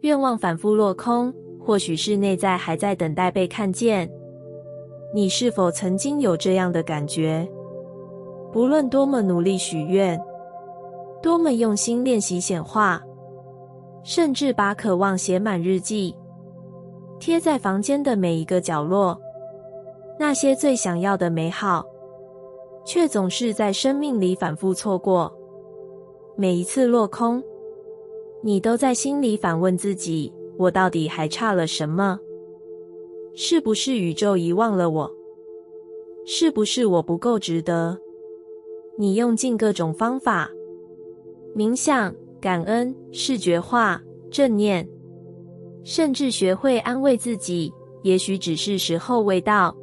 愿望反复落空，或许是内在还在等待被看见。你是否曾经有这样的感觉？不论多么努力许愿，多么用心练习显化，甚至把渴望写满日记，贴在房间的每一个角落，那些最想要的美好，却总是在生命里反复错过。每一次落空，你都在心里反问自己，我到底还差了什么？是不是宇宙遗忘了我？是不是我不够值得？你用尽各种方法，冥想、感恩、视觉化、正念，甚至学会安慰自己，也许只是时候未到。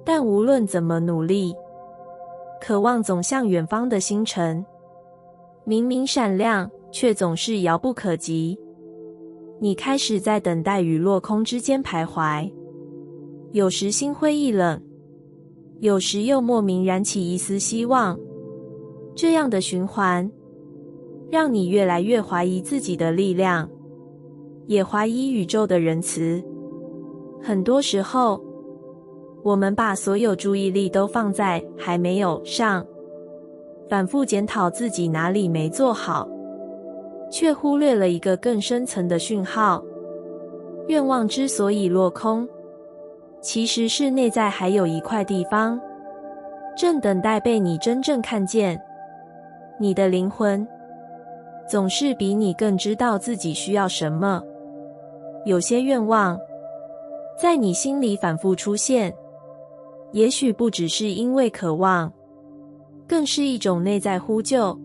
但无论怎么努力，渴望总像远方的星辰，明明闪亮，却总是遥不可及。你开始在等待与落空之间徘徊，有时心灰意冷，有时又莫名燃起一丝希望。这样的循环，让你越来越怀疑自己的力量，也怀疑宇宙的仁慈。很多时候，我们把所有注意力都放在还没有上，反复检讨自己哪里没做好，却忽略了一个更深层的讯号。愿望之所以落空，其实是内在还有一块地方，正等待被你真正看见。你的灵魂总是比你更知道自己需要什么。有些愿望在你心里反复出现，也许不只是因为渴望，更是一种内在呼救。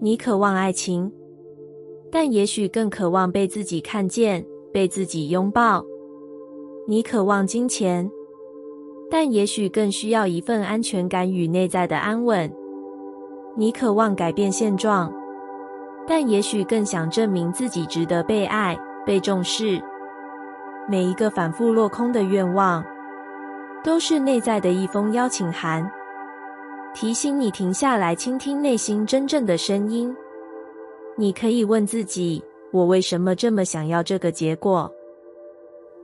你渴望爱情，但也许更渴望被自己看见，被自己拥抱。你渴望金钱，但也许更需要一份安全感与内在的安稳。你渴望改变现状，但也许更想证明自己值得被爱、被重视。每一个反复落空的愿望，都是内在的一封邀请函，提醒你停下来倾听内心真正的声音。你可以问自己，我为什么这么想要这个结果？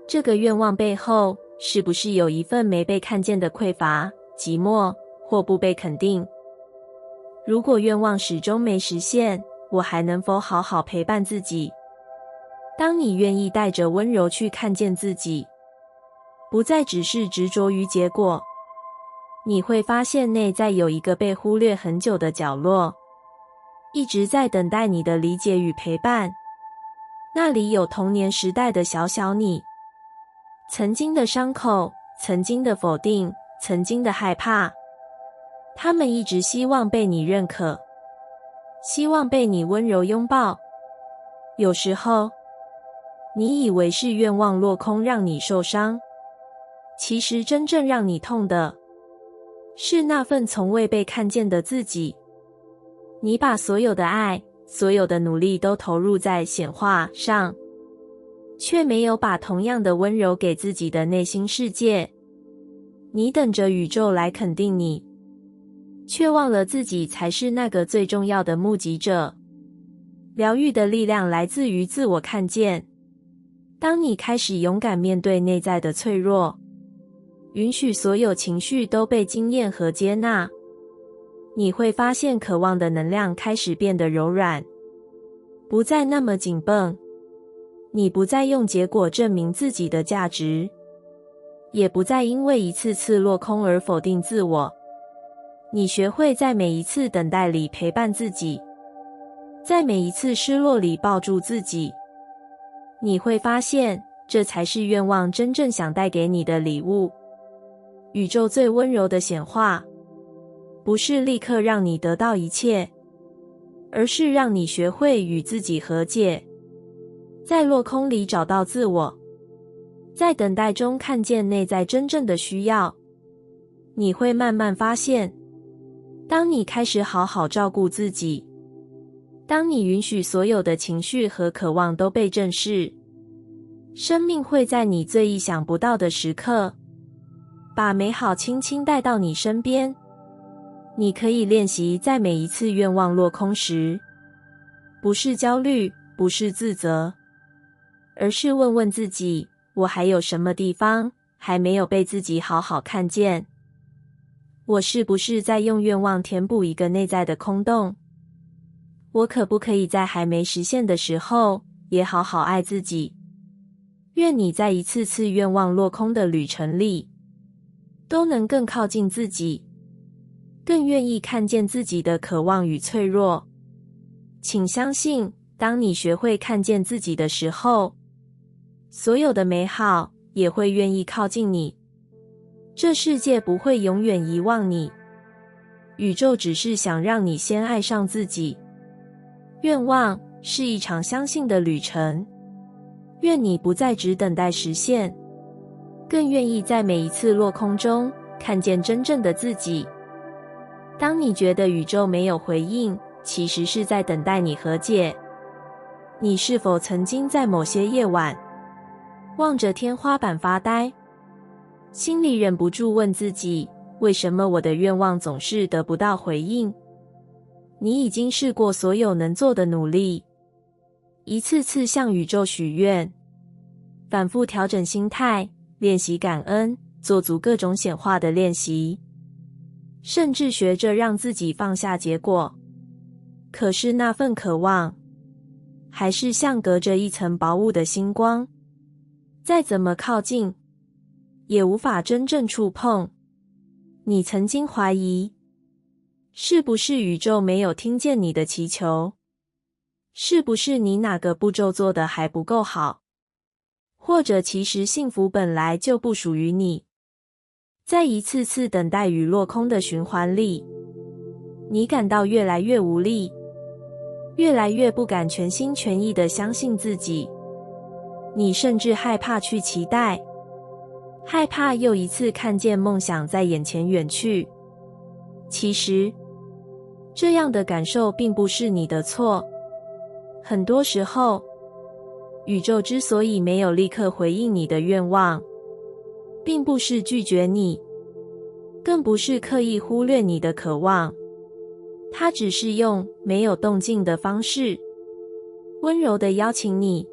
这个愿望背后，是不是有一份没被看见的匮乏、寂寞或不被肯定？如果愿望始终没实现，我还能否好好陪伴自己？当你愿意带着温柔去看见自己，不再只是执着于结果，你会发现内在有一个被忽略很久的角落，一直在等待你的理解与陪伴。那里有童年时代的小小你，曾经的伤口，曾经的否定，曾经的害怕。他们一直希望被你认可，希望被你温柔拥抱。有时候，你以为是愿望落空让你受伤，其实真正让你痛的，是那份从未被看见的自己。你把所有的爱，所有的努力都投入在显化上，却没有把同样的温柔给自己的内心世界。你等着宇宙来肯定你，却忘了自己才是那个最重要的目击者。疗愈的力量来自于自我看见。当你开始勇敢面对内在的脆弱，允许所有情绪都被经验和接纳，你会发现渴望的能量开始变得柔软，不再那么紧绷。你不再用结果证明自己的价值，也不再因为一次次落空而否定自我。你学会在每一次等待里陪伴自己，在每一次失落里抱住自己。你会发现，这才是愿望真正想带给你的礼物。宇宙最温柔的显化，不是立刻让你得到一切，而是让你学会与自己和解，在落空里找到自我，在等待中看见内在真正的需要。你会慢慢发现，当你开始好好照顾自己，当你允许所有的情绪和渴望都被正视，生命会在你最意想不到的时刻，把美好轻轻带到你身边。你可以练习在每一次愿望落空时，不是焦虑，不是自责，而是问问自己，我还有什么地方还没有被自己好好看见？我是不是在用愿望填补一个内在的空洞？我可不可以在还没实现的时候，也好好爱自己？愿你在一次次愿望落空的旅程里，都能更靠近自己，更愿意看见自己的渴望与脆弱。请相信，当你学会看见自己的时候，所有的美好也会愿意靠近你。这世界不会永远遗忘你，宇宙只是想让你先爱上自己。愿望是一场相信的旅程，愿你不再只等待实现，更愿意在每一次落空中看见真正的自己。当你觉得宇宙没有回应，其实是在等待你和解。你是否曾经在某些夜晚望着天花板发呆，心里忍不住问自己，为什么我的愿望总是得不到回应？你已经试过所有能做的努力，一次次向宇宙许愿，反复调整心态，练习感恩，做足各种显化的练习，甚至学着让自己放下结果。可是那份渴望，还是像隔着一层薄雾的星光，再怎么靠近，也无法真正触碰。你曾经怀疑，是不是宇宙没有听见你的祈求？是不是你哪个步骤做得还不够好？或者其实幸福本来就不属于你？在一次次等待与落空的循环里，你感到越来越无力，越来越不敢全心全意地相信自己。你甚至害怕去期待，害怕又一次看见梦想在眼前远去。其实，这样的感受并不是你的错。很多时候，宇宙之所以没有立刻回应你的愿望，并不是拒绝你，更不是刻意忽略你的渴望，它只是用没有动静的方式，温柔地邀请你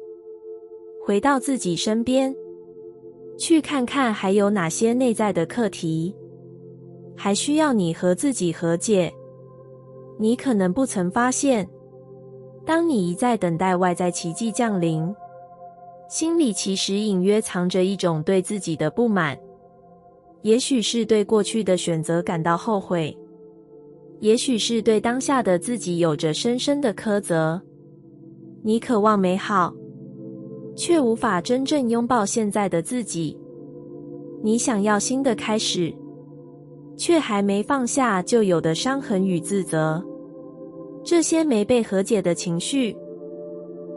回到自己身边，去看看还有哪些内在的课题，还需要你和自己和解。你可能不曾发现，当你一再等待外在奇迹降临，心里其实隐约藏着一种对自己的不满，也许是对过去的选择感到后悔，也许是对当下的自己有着深深的苛责。你渴望美好，却无法真正拥抱现在的自己。你想要新的开始，却还没放下旧有的伤痕与自责。这些没被和解的情绪，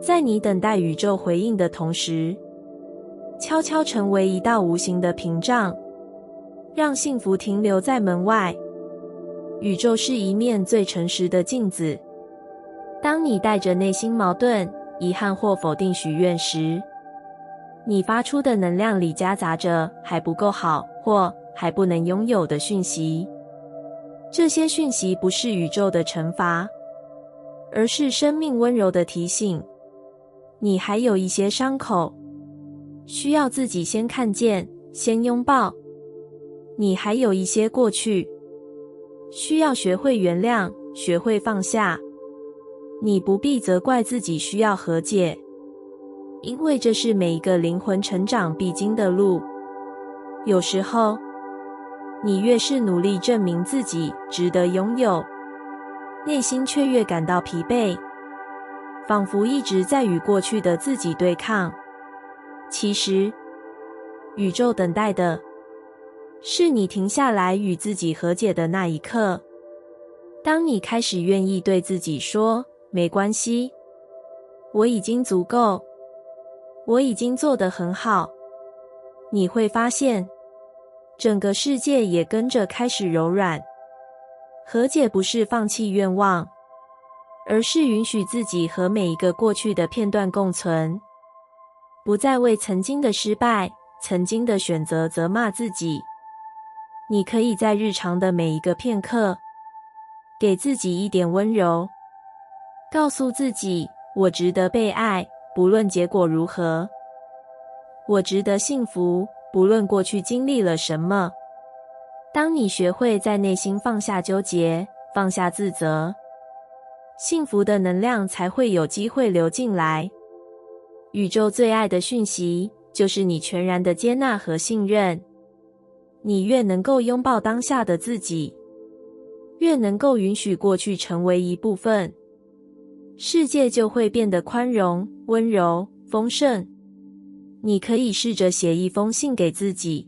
在你等待宇宙回应的同时，悄悄成为一道无形的屏障，让幸福停留在门外。宇宙是一面最诚实的镜子，当你带着内心矛盾、遗憾或否定许愿时，你发出的能量里夹杂着还不够好或还不能拥有的讯息。这些讯息不是宇宙的惩罚，而是生命温柔的提醒。你还有一些伤口，需要自己先看见，先拥抱。你还有一些过去，需要学会原谅，学会放下。你不必责怪自己需要和解，因为这是每一个灵魂成长必经的路。有时候，你越是努力证明自己值得拥有，内心却越感到疲惫，仿佛一直在与过去的自己对抗。其实，宇宙等待的是你停下来与自己和解的那一刻。当你开始愿意对自己说，没关系，我已经足够，我已经做得很好，你会发现，整个世界也跟着开始柔软。和解不是放弃愿望，而是允许自己和每一个过去的片段共存，不再为曾经的失败、曾经的选择责骂自己。你可以在日常的每一个片刻，给自己一点温柔，告诉自己，我值得被爱，不论结果如何。我值得幸福，不论过去经历了什么。当你学会在内心放下纠结，放下自责，幸福的能量才会有机会流进来。宇宙最爱的讯息，就是你全然的接纳和信任。你越能够拥抱当下的自己，越能够允许过去成为一部分，世界就会变得宽容、温柔、丰盛。你可以试着写一封信给自己，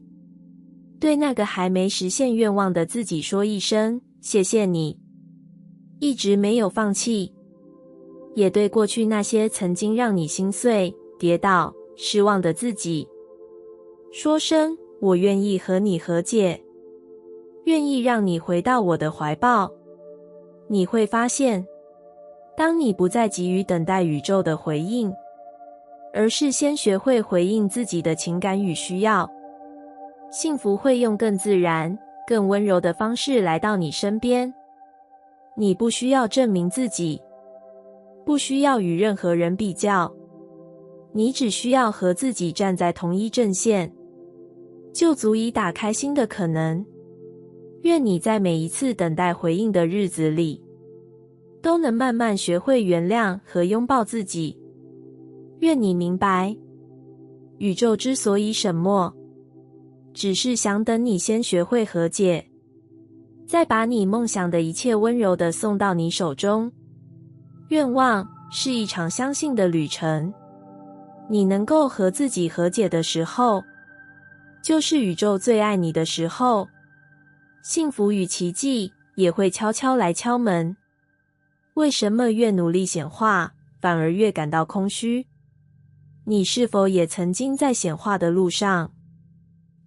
对那个还没实现愿望的自己说一声谢谢你，一直没有放弃。也对过去那些曾经让你心碎、跌倒、失望的自己说声我愿意和你和解，愿意让你回到我的怀抱。你会发现，当你不再急于等待宇宙的回应，而是先学会回应自己的情感与需要，幸福会用更自然、更温柔的方式来到你身边。你不需要证明自己，不需要与任何人比较，你只需要和自己站在同一阵线，就足以打开新的可能。愿你在每一次等待回应的日子里，都能慢慢学会原谅和拥抱自己。愿你明白，宇宙之所以沈默，只是想等你先学会和解，再把你梦想的一切温柔地送到你手中。愿望是一场相信的旅程，你能够和自己和解的时候，就是宇宙最爱你的时候。幸福与奇迹也会悄悄来敲门。为什么越努力显化，反而越感到空虚？你是否也曾经在显化的路上，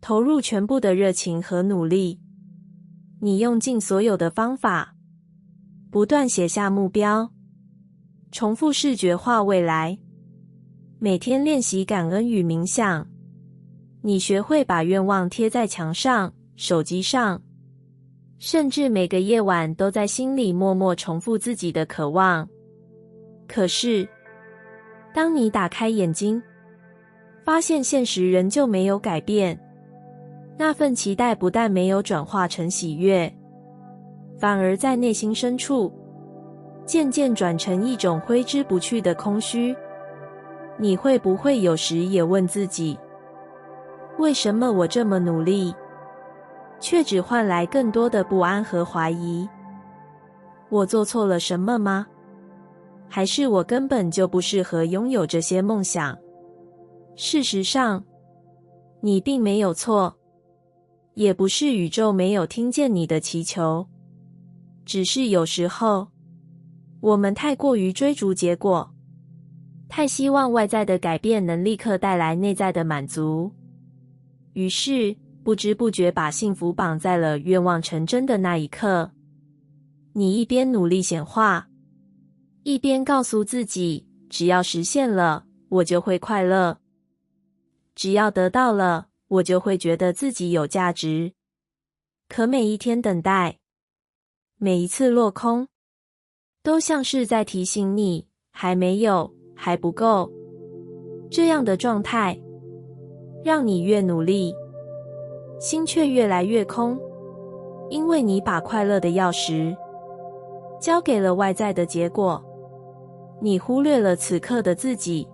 投入全部的热情和努力？你用尽所有的方法，不断写下目标，重复视觉化未来，每天练习感恩与冥想。你学会把愿望贴在墙上、手机上，甚至每个夜晚都在心里默默重复自己的渴望。可是，当你打开眼睛，发现现实仍旧没有改变，那份期待不但没有转化成喜悦，反而在内心深处渐渐转成一种挥之不去的空虚。你会不会有时也问自己，为什么我这么努力，却只换来更多的不安和怀疑？我做错了什么吗？还是我根本就不适合拥有这些梦想？事实上，你并没有错，也不是宇宙没有听见你的祈求，只是有时候，我们太过于追逐结果，太希望外在的改变能立刻带来内在的满足，于是不知不觉把幸福绑在了愿望成真的那一刻。你一边努力显化，一边告诉自己，只要实现了，我就会快乐；只要得到了，我就会觉得自己有价值。可每一天等待，每一次落空，都像是在提醒你，还没有，还不够。这样的状态，让你越努力，心却越来越空，因为你把快乐的钥匙交给了外在的结果，你忽略了此刻的自己，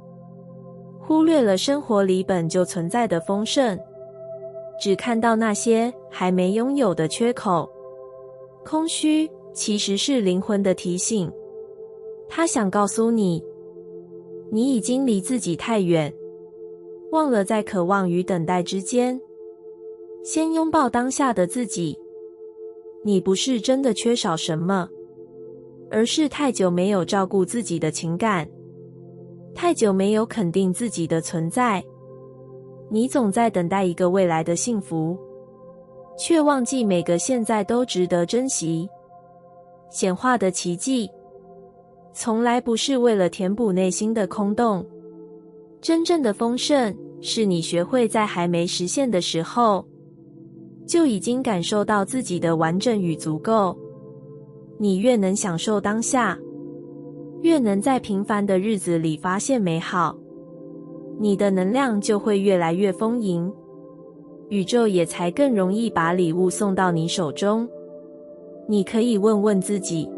忽略了生活里本就存在的丰盛，只看到那些还没拥有的缺口。空虚其实是灵魂的提醒，它想告诉你，你已经离自己太远，忘了在渴望与等待之间，先拥抱当下的自己。你不是真的缺少什么，而是太久没有照顾自己的情感，太久没有肯定自己的存在。你总在等待一个未来的幸福，却忘记每个现在都值得珍惜。显化的奇迹，从来不是为了填补内心的空洞，真正的丰盛，是你学会在还没实现的时候，就已经感受到自己的完整与足够。你越能享受当下，越能在平凡的日子里发现美好。你的能量就会越来越丰盈，宇宙也才更容易把礼物送到你手中。你可以问问自己，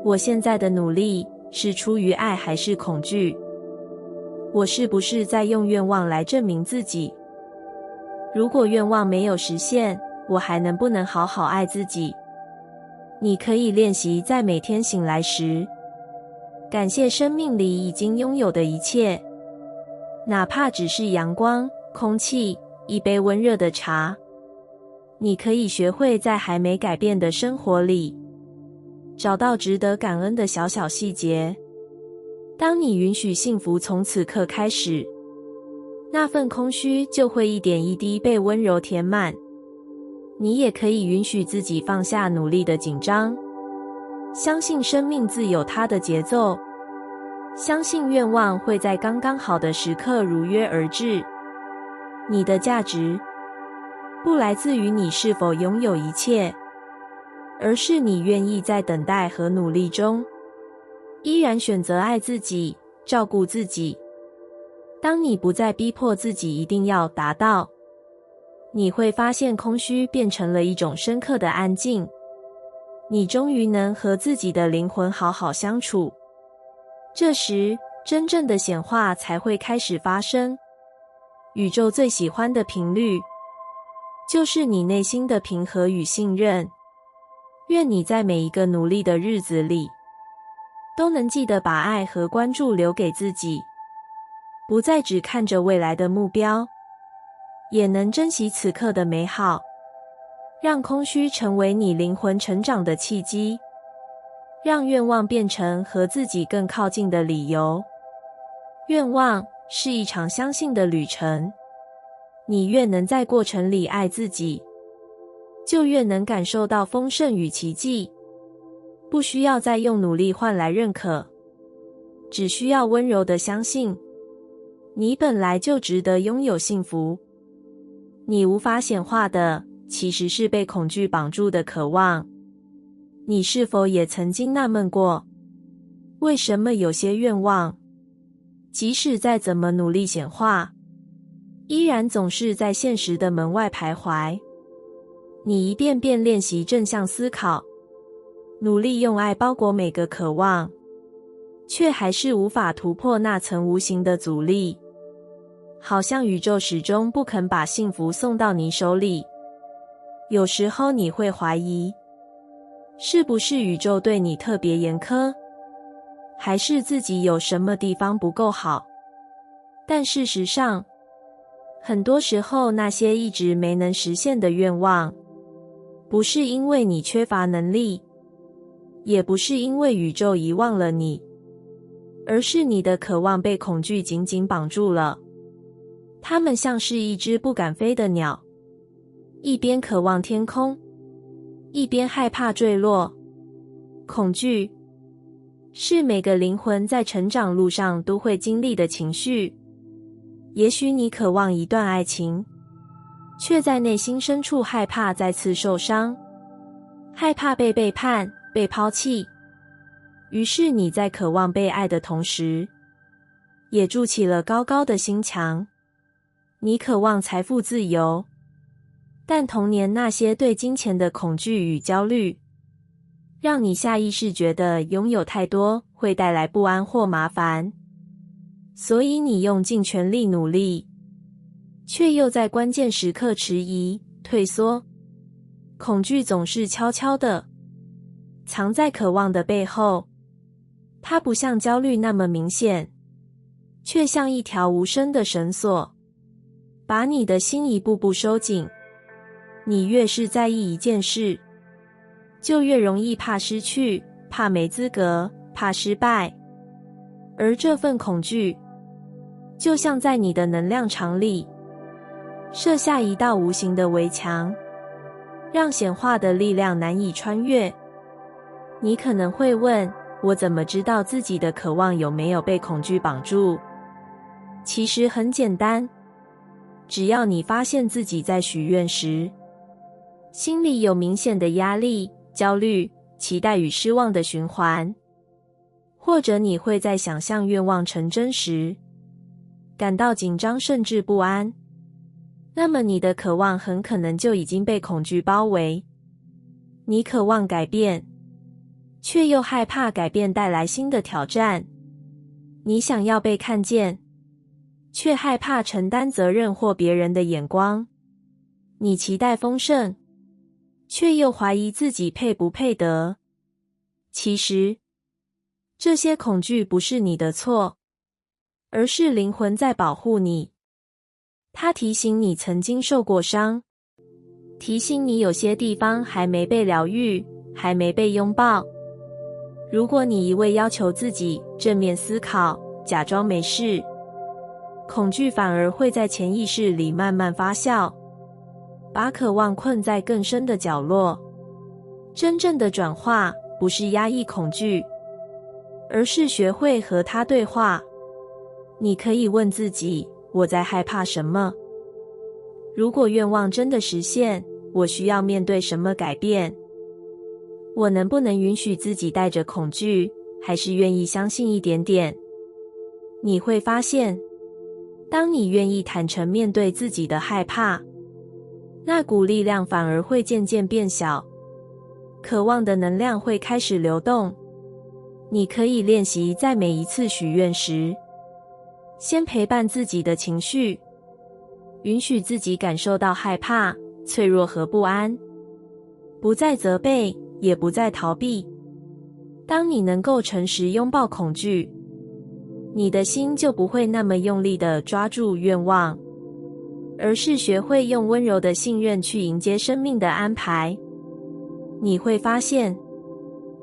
我现在的努力是出于爱还是恐惧？我是不是在用愿望来证明自己？如果愿望没有实现，我还能不能好好爱自己？你可以练习在每天醒来时，感谢生命里已经拥有的一切，哪怕只是阳光、空气、一杯温热的茶。你可以学会在还没改变的生活里，找到值得感恩的小小细节。当你允许幸福从此刻开始，那份空虚就会一点一滴被温柔填满。你也可以允许自己放下努力的紧张，相信生命自有它的节奏，相信愿望会在刚刚好的时刻如约而至。你的价值不来自于你是否拥有一切，而是你愿意在等待和努力中，依然选择爱自己，照顾自己。当你不再逼迫自己一定要达到，你会发现空虚变成了一种深刻的安静。你终于能和自己的灵魂好好相处，这时真正的显化才会开始发生。宇宙最喜欢的频率，就是你内心的平和与信任。愿你在每一个努力的日子里，都能记得把爱和关注留给自己，不再只看着未来的目标，也能珍惜此刻的美好，让空虚成为你灵魂成长的契机，让愿望变成和自己更靠近的理由。愿望是一场相信的旅程，你越能在过程里爱自己，就越能感受到丰盛与奇迹。不需要再用努力换来认可，只需要温柔地相信，你本来就值得拥有幸福。你无法显化的，其实是被恐惧绑住的渴望。你是否也曾经纳闷过，为什么有些愿望，即使再怎么努力显化，依然总是在现实的门外徘徊？你一遍遍练习正向思考，努力用爱包裹每个渴望，却还是无法突破那层无形的阻力，好像宇宙始终不肯把幸福送到你手里。有时候你会怀疑，是不是宇宙对你特别严苛，还是自己有什么地方不够好？但事实上，很多时候那些一直没能实现的愿望，不是因为你缺乏能力，也不是因为宇宙遗忘了你，而是你的渴望被恐惧紧紧绑住了。它们像是一只不敢飞的鸟，一边渴望天空，一边害怕坠落。恐惧是每个灵魂在成长路上都会经历的情绪。也许你渴望一段爱情，却在内心深处害怕再次受伤，害怕被背叛、被抛弃。于是你在渴望被爱的同时，也筑起了高高的心墙。你渴望财富自由，但童年那些对金钱的恐惧与焦虑，让你下意识觉得拥有太多会带来不安或麻烦。所以你用尽全力努力，却又在关键时刻迟疑、退缩。恐惧总是悄悄的藏在渴望的背后，它不像焦虑那么明显，却像一条无声的绳索，把你的心一步步收紧。你越是在意一件事，就越容易怕失去，怕没资格，怕失败。而这份恐惧，就像在你的能量场里设下一道无形的围墙，让显化的力量难以穿越。你可能会问，我怎么知道自己的渴望有没有被恐惧绑住？其实很简单，只要你发现自己在许愿时，心里有明显的压力、焦虑、期待与失望的循环，或者你会在想象愿望成真时，感到紧张甚至不安，那么你的渴望很可能就已经被恐惧包围。你渴望改变，却又害怕改变带来新的挑战。你想要被看见，却害怕承担责任或别人的眼光。你期待丰盛，却又怀疑自己配不配得。其实，这些恐惧不是你的错，而是灵魂在保护你。它提醒你曾经受过伤，提醒你有些地方还没被疗愈，还没被拥抱。如果你一味要求自己正面思考，假装没事，恐惧反而会在潜意识里慢慢发酵，把渴望困在更深的角落。真正的转化不是压抑恐惧，而是学会和它对话。你可以问自己，我在害怕什么？如果愿望真的实现，我需要面对什么改变？我能不能允许自己带着恐惧，还是愿意相信一点点？你会发现，当你愿意坦诚面对自己的害怕，那股力量反而会渐渐变小，渴望的能量会开始流动。你可以练习在每一次许愿时，先陪伴自己的情绪，允许自己感受到害怕、脆弱和不安，不再责备，也不再逃避。当你能够诚实拥抱恐惧，你的心就不会那么用力地抓住愿望，而是学会用温柔的信任去迎接生命的安排。你会发现，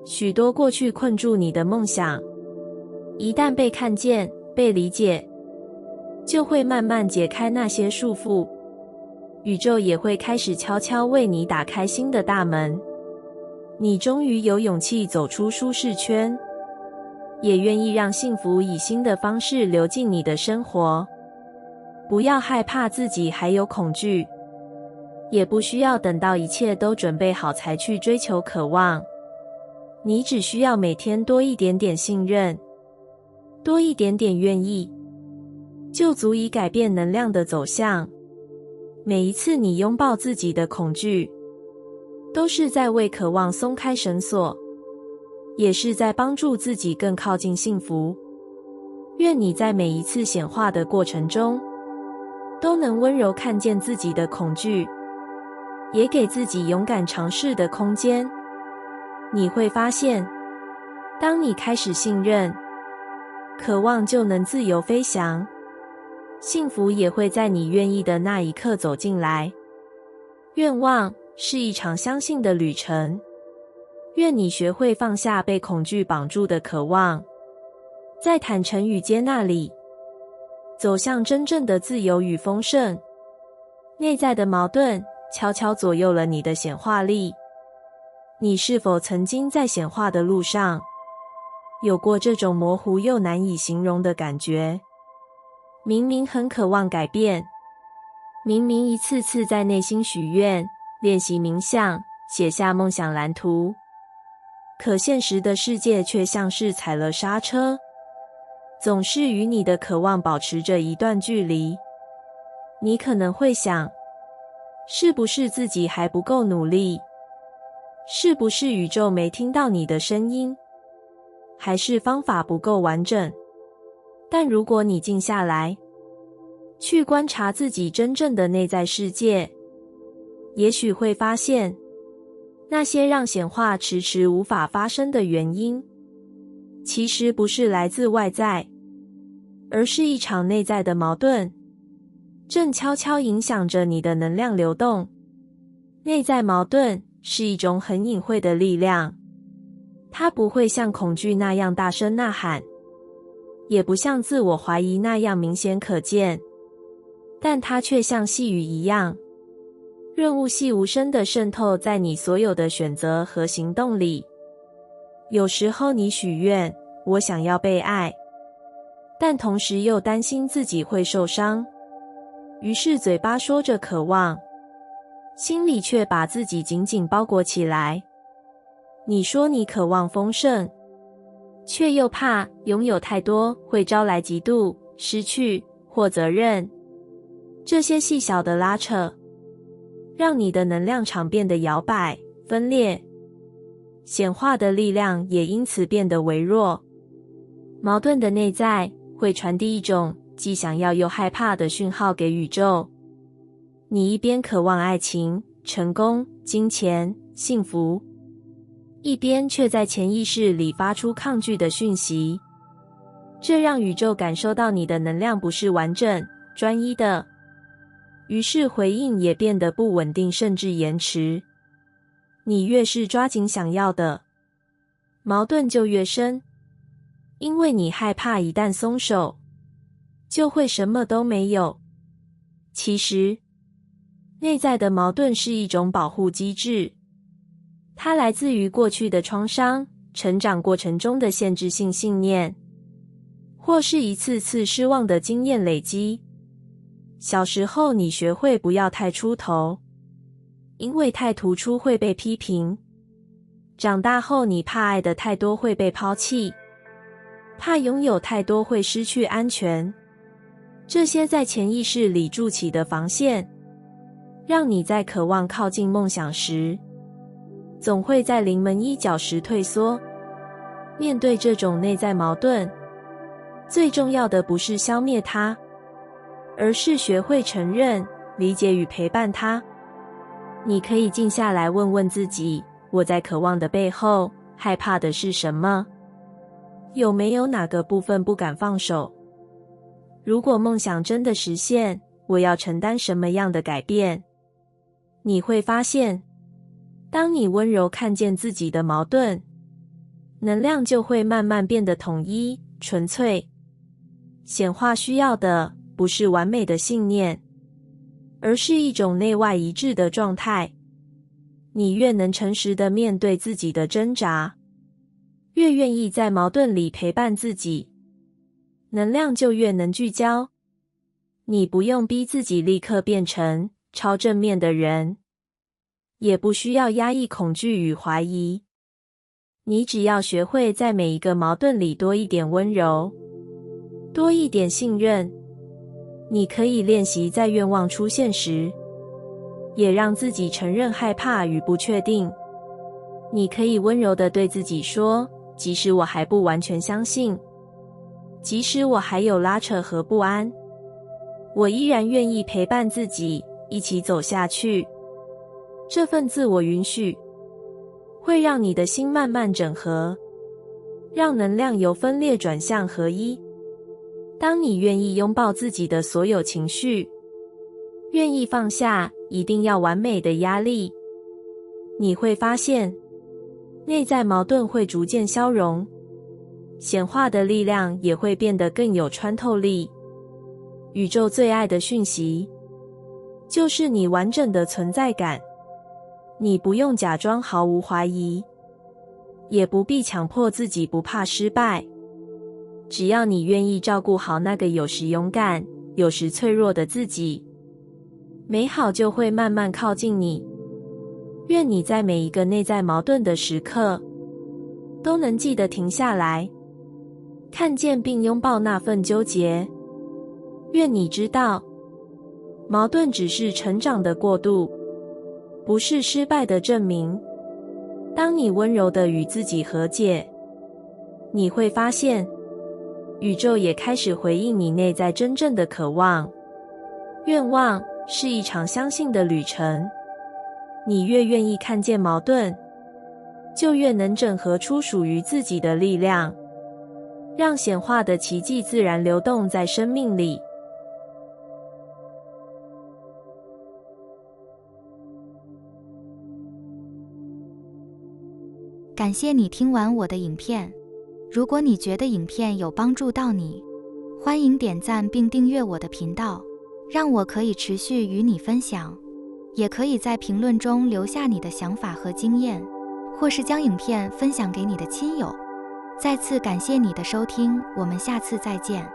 许多过去困住你的梦想，一旦被看见、被理解，就会慢慢解开那些束缚，宇宙也会开始悄悄为你打开新的大门。你终于有勇气走出舒适圈，也愿意让幸福以新的方式流进你的生活。不要害怕自己还有恐惧，也不需要等到一切都准备好才去追求渴望。你只需要每天多一点点信任，多一点点愿意，就足以改变能量的走向。每一次你拥抱自己的恐惧，都是在为渴望松开绳索，也是在帮助自己更靠近幸福。愿你在每一次显化的过程中，都能温柔看见自己的恐惧，也给自己勇敢尝试的空间。你会发现，当你开始信任，渴望就能自由飞翔，幸福也会在你愿意的那一刻走进来。愿望是一场相信的旅程，愿你学会放下被恐惧绑住的渴望，在坦诚与接纳里，走向真正的自由与丰盛。内在的矛盾悄悄左右了你的显化力。你是否曾经在显化的路上，有过这种模糊又难以形容的感觉？明明很渴望改变，明明一次次在内心许愿，练习冥想，写下梦想蓝图，可现实的世界却像是踩了刹车，总是与你的渴望保持着一段距离。你可能会想，是不是自己还不够努力？是不是宇宙没听到你的声音？还是方法不够完整？但如果你静下来，去观察自己真正的内在世界，也许会发现，那些让显化迟迟无法发生的原因，其实不是来自外在，而是一场内在的矛盾，正悄悄影响着你的能量流动。内在矛盾是一种很隐晦的力量，它不会像恐惧那样大声呐喊，也不像自我怀疑那样明显可见，但它却像细雨一样，润物细无声地渗透在你所有的选择和行动里。有时候你许愿，我想要被爱，但同时又担心自己会受伤，于是嘴巴说着渴望，心里却把自己紧紧包裹起来。你说你渴望丰盛，却又怕拥有太多会招来嫉妒、失去或责任。这些细小的拉扯，让你的能量场变得摇摆、分裂，显化的力量也因此变得微弱。矛盾的内在会传递一种既想要又害怕的讯号给宇宙。你一边渴望爱情、成功、金钱、幸福，一边却在潜意识里发出抗拒的讯息。这让宇宙感受到你的能量不是完整、专一的，于是回应也变得不稳定，甚至延迟。你越是抓紧想要的，矛盾就越深，因为你害怕一旦松手，就会什么都没有。其实，内在的矛盾是一种保护机制，它来自于过去的创伤、成长过程中的限制性信念，或是一次次失望的经验累积。小时候你学会不要太出头，因为太突出会被批评。长大后你怕爱的太多会被抛弃，怕拥有太多会失去安全。这些在潜意识里筑起的防线，让你在渴望靠近梦想时，总会在临门一脚时退缩。面对这种内在矛盾，最重要的不是消灭它，而是学会承认、理解与陪伴它。你可以静下来问问自己，我在渴望的背后，害怕的是什么？有没有哪个部分不敢放手？如果梦想真的实现，我要承担什么样的改变？你会发现，当你温柔看见自己的矛盾，能量就会慢慢变得统一、纯粹。显化需要的不是完美的信念，而是一种内外一致的状态。你越能诚实地面对自己的挣扎，越愿意在矛盾里陪伴自己，能量就越能聚焦。你不用逼自己立刻变成超正面的人，也不需要压抑恐惧与怀疑。你只要学会在每一个矛盾里多一点温柔，多一点信任。你可以练习在愿望出现时，也让自己承认害怕与不确定。你可以温柔地对自己说，即使我还不完全相信，即使我还有拉扯和不安，我依然愿意陪伴自己，一起走下去。这份自我允许，会让你的心慢慢整合，让能量由分裂转向合一。当你愿意拥抱自己的所有情绪，愿意放下一定要完美的压力，你会发现，内在矛盾会逐渐消融，显化的力量也会变得更有穿透力。宇宙最爱的讯息，就是你完整的存在感。你不用假装毫无怀疑，也不必强迫自己不怕失败。只要你愿意照顾好那个有时勇敢、有时脆弱的自己，美好就会慢慢靠近你。愿你在每一个内在矛盾的时刻，都能记得停下来，看见并拥抱那份纠结。愿你知道，矛盾只是成长的过渡，不是失败的证明。当你温柔地与自己和解，你会发现，宇宙也开始回应你内在真正的渴望。愿望是一场相信的旅程，你越愿意看见矛盾，就越能整合出属于自己的力量，让显化的奇迹自然流动在生命里。感谢你听完我的影片。如果你觉得影片有帮助到你，欢迎点赞并订阅我的频道，让我可以持续与你分享。也可以在评论中留下你的想法和经验，或是将影片分享给你的亲友。再次感谢你的收听，我们下次再见。